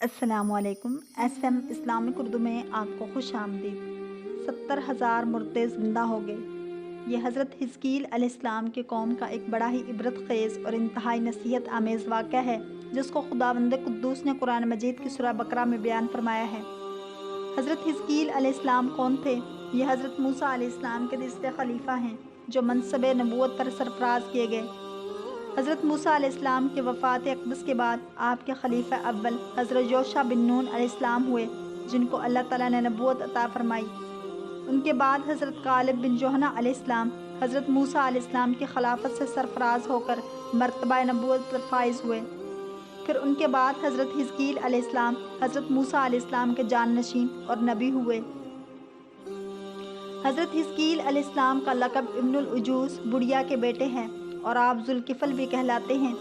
السلام علیکم۔ S M Islamic Urdu میں آپ کو خوش آمدید۔ 70,000 مردے زندہ ہو گئے۔ یہ حضرت حزقیل علیہ السلام کی قوم کا ایک بڑا ہی عبرت خیز اور انتہائی نصیحت آمیز واقعہ ہے، جس کو خداوند قدوس نے قرآن مجید کی سورہ بقرہ میں بیان فرمایا ہے۔ حضرت حزقیل علیہ السلام کون تھے؟ یہ حضرت موسیٰ علیہ السلام کے تیسرے خلیفہ ہیں، جو منصب نبوت پر سرفراز کیے گئے۔ حضرت موسیٰ علیہ السلام کی وفات اقدس کے بعد آپ کے خلیفہ اول حضرت یوشع بن نون علیہ السلام ہوئے، جن کو اللہ تعالیٰ نے نبوت عطا فرمائی۔ ان کے بعد حضرت کالب بن یحنہ علیہ السلام حضرت موسیٰ علیہ السلام کی خلافت سے سرفراز ہو کر مرتبہ نبوت پر فائز ہوئے۔ پھر ان کے بعد حضرت حزقیل علیہ السلام حضرت موسیٰ علیہ السلام کے جانشین اور نبی ہوئے۔ حضرت حزقیل علیہ السلام کا لقب ابن العجوز، بڑھیا کے بیٹے ہیں، اور آپ ذوالکفل بھی کہلاتے ہیں۔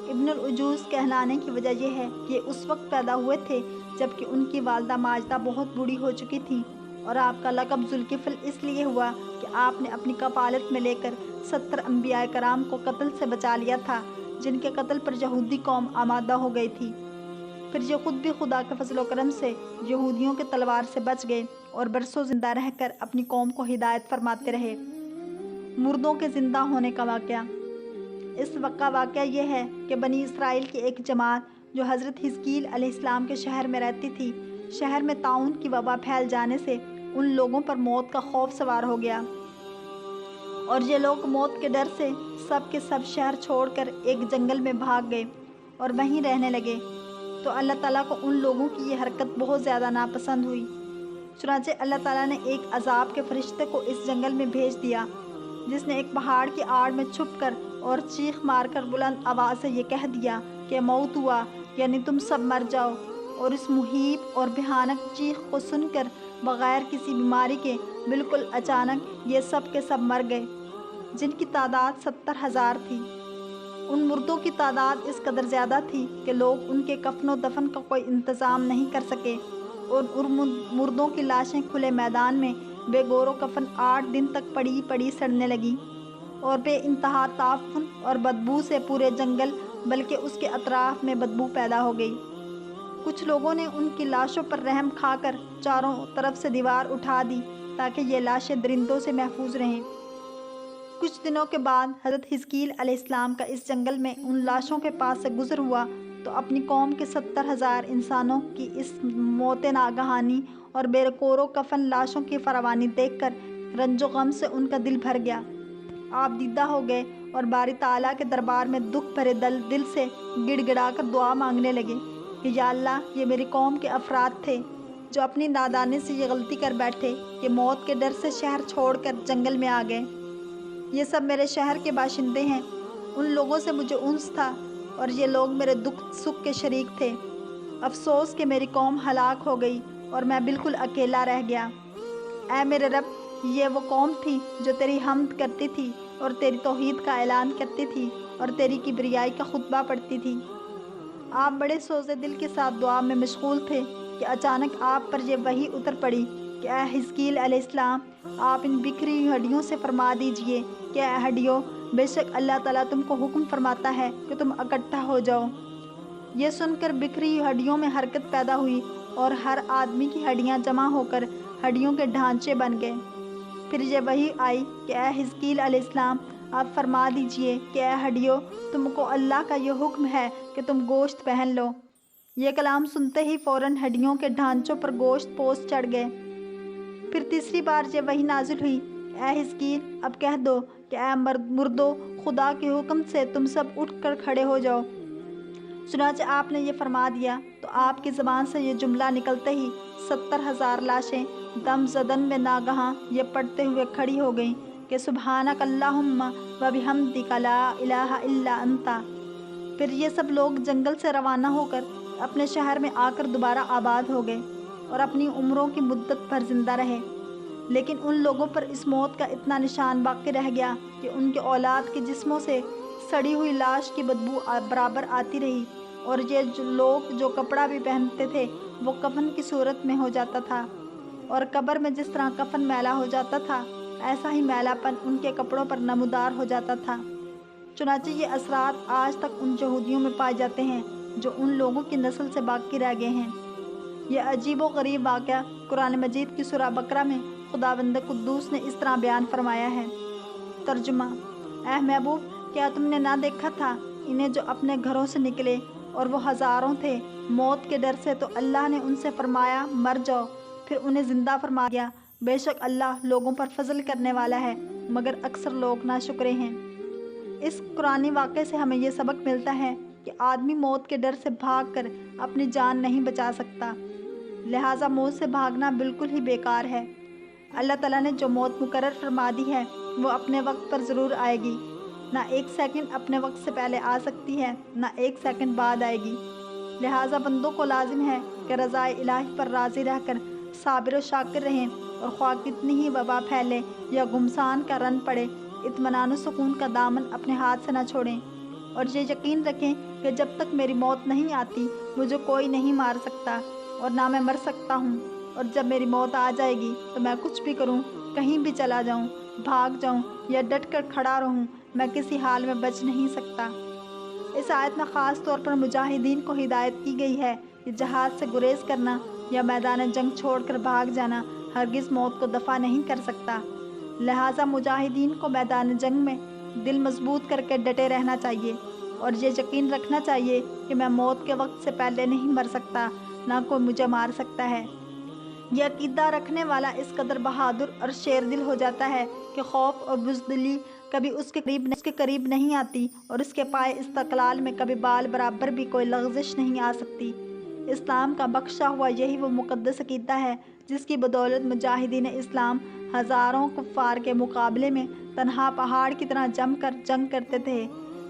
ابن العجوز کہلانے کی وجہ یہ ہے کہ اس وقت پیدا ہوئے تھے جبکہ ان کی والدہ ماجدہ بہت بوڑھی ہو چکی تھیں، اور آپ کا لقب ذوالکفل اس لیے ہوا کہ آپ نے اپنی کفالت میں لے کر 70 انبیاء کرام کو قتل سے بچا لیا تھا، جن کے قتل پر یہودی قوم آمادہ ہو گئی تھی۔ پھر یہ خود بھی خدا کے فضل و کرم سے یہودیوں کے تلوار سے بچ گئے اور برسوں زندہ رہ کر اپنی قوم کو ہدایت فرماتے رہے۔ مردوں کے زندہ ہونے کا واقعہ۔ اس واقعہ یہ ہے کہ بنی اسرائیل کی ایک جماعت جو حضرت حزقیل علیہ السلام کے شہر میں رہتی تھی، شہر میں طاعون کی وبا پھیل جانے سے ان لوگوں پر موت کا خوف سوار ہو گیا، اور یہ لوگ موت کے ڈر سے سب کے سب شہر چھوڑ کر ایک جنگل میں بھاگ گئے اور وہیں رہنے لگے۔ تو اللہ تعالیٰ کو ان لوگوں کی یہ حرکت بہت زیادہ ناپسند ہوئی، چنانچہ اللہ تعالیٰ نے ایک عذاب کے فرشتے کو اس جنگل میں بھیج دیا، جس نے ایک پہاڑ کی آڑ میں چھپ کر اور چیخ مار کر بلند آواز سے یہ کہہ دیا کہ موت ہوا، یعنی تم سب مر جاؤ۔ اور اس مہیب اور بھیانک چیخ کو سن کر بغیر کسی بیماری کے بالکل اچانک یہ سب کے سب مر گئے، جن کی تعداد 70,000 تھی۔ ان مردوں کی تعداد اس قدر زیادہ تھی کہ لوگ ان کے کفن و دفن کا کوئی انتظام نہیں کر سکے، اور ان مردوں کی لاشیں کھلے میدان میں بے گور و کفن 8 دن تک پڑی پڑی سڑنے لگیں، اور بے انتہا تعفن اور بدبو سے پورے جنگل بلکہ اس کے اطراف میں بدبو پیدا ہو گئی۔ کچھ لوگوں نے ان کی لاشوں پر رحم کھا کر چاروں طرف سے دیوار اٹھا دی تاکہ یہ لاشیں درندوں سے محفوظ رہیں۔ کچھ دنوں کے بعد حضرت حزقیل علیہ السلام کا اس جنگل میں ان لاشوں کے پاس سے گزر ہوا تو اپنی قوم کے 70,000 انسانوں کی اس موت ناگہانی اور بے کور و کفن لاشوں کی فراوانی دیکھ کر رنج و غم سے ان کا دل بھر گیا۔ آپ دیدہ ہو گئے اور باری تعالیٰ کے دربار میں دکھ بھرے دل سے گڑ گڑا کر دعا مانگنے لگے کہ یا اللہ، یہ میری قوم کے افراد تھے جو اپنی نادانی سے یہ غلطی کر بیٹھے کہ موت کے ڈر سے شہر چھوڑ کر جنگل میں آ گئے۔ یہ سب میرے شہر کے باشندے ہیں، ان لوگوں سے مجھے انس تھا اور یہ لوگ میرے دکھ سکھ کے شریک تھے۔ افسوس کہ میری قوم ہلاک ہو گئی اور میں بالکل اکیلا رہ گیا۔ اے میرے رب، یہ وہ قوم تھی جو تیری حمد کرتی تھی اور تیری توحید کا اعلان کرتی تھی اور تیری کبریائی کا خطبہ پڑھتی تھی۔ آپ بڑے سوزے دل کے ساتھ دعا میں مشغول تھے کہ اچانک آپ پر یہ وحی اتر پڑی کہ اے حزقیل علیہ السلام، آپ ان بکھری ہوئی ہڈیوں سے فرما دیجئے کہ اے ہڈیوں، بے شک اللہ تعالیٰ تم کو حکم فرماتا ہے کہ تم اکٹھا ہو جاؤ۔ یہ سن کر بکھری ہوئی ہڈیوں میں حرکت پیدا ہوئی اور ہر آدمی کی ہڈیاں جمع ہو کر ہڈیوں کے ڈھانچے بن گئے۔ پھر یہ وحی آئی کہ اے حزقیل علیہ السلام، آپ فرما دیجئے کہ اے ہڈیوں، تم کو اللہ کا یہ حکم ہے کہ تم گوشت پہن لو۔ یہ کلام سنتے ہی فوراً ہڈیوں کے ڈھانچوں پر گوشت پوش چڑھ گئے۔ پھر تیسری بار یہ وحی نازل ہوئی، اے حزقیل، اب کہہ دو کہ اے مردو، خدا کے حکم سے تم سب اٹھ کر کھڑے ہو جاؤ۔ چنانچہ آپ نے یہ فرما دیا تو آپ کی زبان سے یہ جملہ نکلتے ہی 70,000 لاشیں دم زدن میں ناگہاں یہ پڑھتے ہوئے کھڑی ہو گئیں کہ سبحانک اللہم و بحمدک لا الہ الا انت۔ پھر یہ سب لوگ جنگل سے روانہ ہو کر اپنے شہر میں آ کر دوبارہ آباد ہو گئے اور اپنی عمروں کی مدت بھر زندہ رہے، لیکن ان لوگوں پر اس موت کا اتنا نشان باقی رہ گیا کہ ان کے اولاد کے جسموں سے سڑی ہوئی لاش کی بدبو برابر آتی رہی، اور یہ لوگ جو کپڑا بھی پہنتے تھے وہ کفن کی صورت میں ہو جاتا تھا، اور قبر میں جس طرح کفن میلا ہو جاتا تھا ایسا ہی میلا پن ان کے کپڑوں پر نمودار ہو جاتا تھا۔ چنانچہ یہ اثرات آج تک ان یہودیوں میں پائے جاتے ہیں جو ان لوگوں کی نسل سے باقی رہ گئے ہیں۔ یہ عجیب و غریب واقعہ قرآن مجید کی سورہ بقرہ میں خداوند قدوس نے اس طرح بیان فرمایا ہے۔ ترجمہ: اے محبوب، کیا تم نے نہ دیکھا تھا انہیں جو اپنے گھروں سے نکلے اور وہ ہزاروں تھے، موت کے ڈر سے تو اللہ نے ان سے فرمایا مر جاؤ، پھر انہیں زندہ فرما دیا۔ بے شک اللہ لوگوں پر فضل کرنے والا ہے، مگر اکثر لوگ ناشکرے ہیں۔ اس قرآنی واقعے سے ہمیں یہ سبق ملتا ہے کہ آدمی موت کے ڈر سے بھاگ کر اپنی جان نہیں بچا سکتا، لہٰذا موت سے بھاگنا بالکل ہی بیکار ہے۔ اللہ تعالیٰ نے جو موت مقرر فرما دی ہے وہ اپنے وقت پر ضرور آئے گی، نہ ایک سیکنڈ اپنے وقت سے پہلے آ سکتی ہے، نہ ایک سیکنڈ بعد آئے گی۔ لہٰذا بندوں کو لازم ہے کہ رضائے الہی پر راضی رہ کر صابر و شاکر رہیں، اور خواہ کتنی ہی وبا پھیلے یا گمسان کا رن پڑے، اطمینان و سکون کا دامن اپنے ہاتھ سے نہ چھوڑیں، اور یہ یقین رکھیں کہ جب تک میری موت نہیں آتی مجھے کوئی نہیں مار سکتا، اور نہ میں مر سکتا ہوں، اور جب میری موت آ جائے گی تو میں کچھ بھی کروں، کہیں بھی چلا جاؤں، بھاگ جاؤں یا ڈٹ کر کھڑا رہوں، میں کسی حال میں بچ نہیں سکتا۔ اس آیت میں خاص طور پر مجاہدین کو ہدایت کی گئی ہے کہ جہاد سے گریز کرنا یا میدان جنگ چھوڑ کر بھاگ جانا ہرگز موت کو دفع نہیں کر سکتا۔ لہٰذا مجاہدین کو میدان جنگ میں دل مضبوط کر کے ڈٹے رہنا چاہیے، اور یہ یقین رکھنا چاہیے کہ میں موت کے وقت سے پہلے نہیں مر سکتا، نہ کوئی مجھے مار سکتا ہے۔ یہ عقیدہ رکھنے والا اس قدر بہادر اور شیر دل ہو جاتا ہے کہ خوف اور بزدلی کبھی اس کے قریب نہیں آتی، اور اس کے پائے استقلال میں کبھی بال برابر بھی کوئی لغزش نہیں آ سکتی۔ اسلام کا بخشا ہوا یہی وہ مقدس عقیدہ ہے جس کی بدولت مجاہدین اسلام ہزاروں کفار کے مقابلے میں تنہا پہاڑ کی طرح جم کر جنگ کرتے تھے،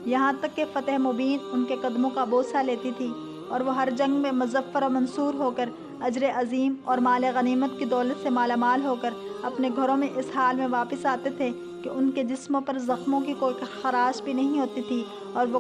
یہاں تک کہ فتح مبین ان کے قدموں کا بوسہ لیتی تھی، اور وہ ہر جنگ میں مظفر و منصور ہو کر اجر عظیم اور مال غنیمت کی دولت سے مالا مال ہو کر اپنے گھروں میں اس حال میں واپس آتے تھے کہ ان کے جسموں پر زخموں کی کوئی خراش بھی نہیں ہوتی تھی، اور وہ